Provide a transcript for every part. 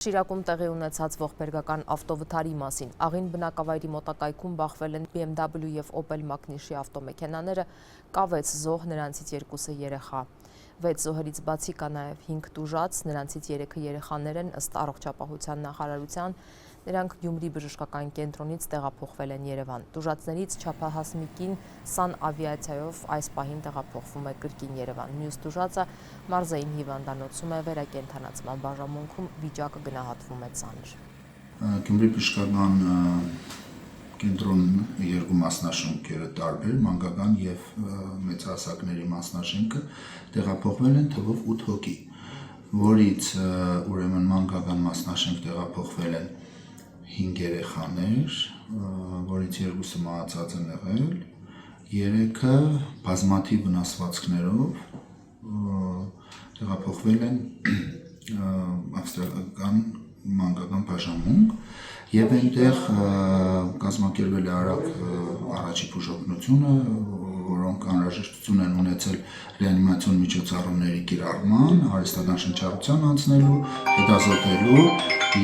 Շիրակում տեղի ունեցած ողբերգական ավտովթարի մասին աղին բնակավայրի մոտակայքում բախվել են BMW և Opel Magnishi ավտոմեքենաները, կա 6 զոհ, նրանցից 2-ը երեխա։ 6 զոհերից բացի կա նաև 5 տուժած, նրանցից 3-ը երեխաներ են, ըստ առողջապահության նախարարության, նրանք Գյումրի բժշկական կենտրոնից տեղափոխվել են Երևան։ Տուժածներից չափահաս մի կին սանավիացիայով այս պահին տեղափոխվում է կրկին Երևան։ Մյուս տուժածը մարզային հիվանդանոցում է, վերակենդանացման բաժանմունքում վիճակը գնահատվում է ծանր։ Գյումրի բժշկական կենտրոնում երկու մասնաշենքերը տարբեր, մանկական և մեծահասակների մասնաշենքը տեղափոխվել են թվով 8 հոգի, որից ուրեմն մանկական մասնաշենք տեղափոխվել են 5 երեխաներ, որից 2-ը մահացած են եղել, 3-ը բազմաթիվ վնասվածքներով տեղափոխվել են ավստրիական մանկական բաժանմունք և այնտեղ կազմակերպվել է արագ առաջի բուժօգնությունը, որոնք անհրաժեշտություն են ունեցել ռեանիմացիոն միջոցառումների կիրառման, արհեստական շնչառության անցնելու, հետազոտելու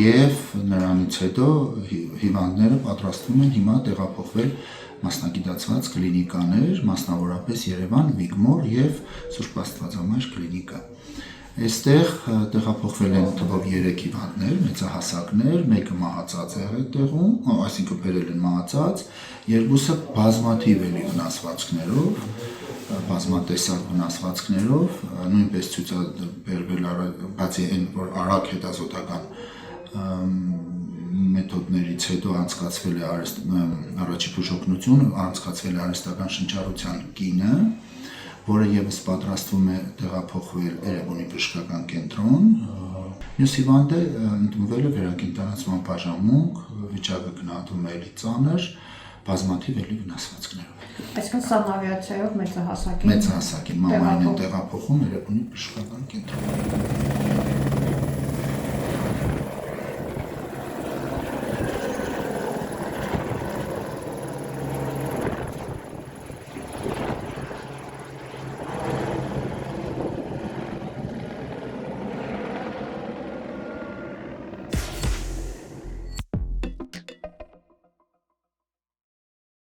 և նրանից հետո հիվանդները պատրաստվում են հիմա տեղափոխվել մասնագիտացված կլինիկաներ, մասնավորապես Երևան, Վիգմոր և Սուրբ Աստվածամայր կլինիկա։ Այստեղ տեղափոխվել են թվով 3 հիվանդներ, մեծահասակներ, մեկը մահացած է այդտեղում, այսինքն բերել են մահացած, 2-ը բազմաթիվ էլի վնասվածքներով, բազմատեսակ վնասվածքներով, նույնպես ցուցաբերվել բացի այն, որ արագ հետազոտական մեթոդներից հետո անցկացվել է առաջի բուժօգնությունը, անցկացվել է արհեստական շնչառության կինը, որը ևս պատրաստվում է տեղափոխվել Երևանի բժշկական կենտրոն։ Մյուս հիվանդը ընդունվել է վերակենդանացման բաժանմունք, վիճակը գնահատվում է էլի ծանր, բազմաթիվ էլի վնասվածքներով։ Այսինքն սանավիացիայով մեծահասակին մամային են տեղափոխում Երևանի բժշկական կենտրոն։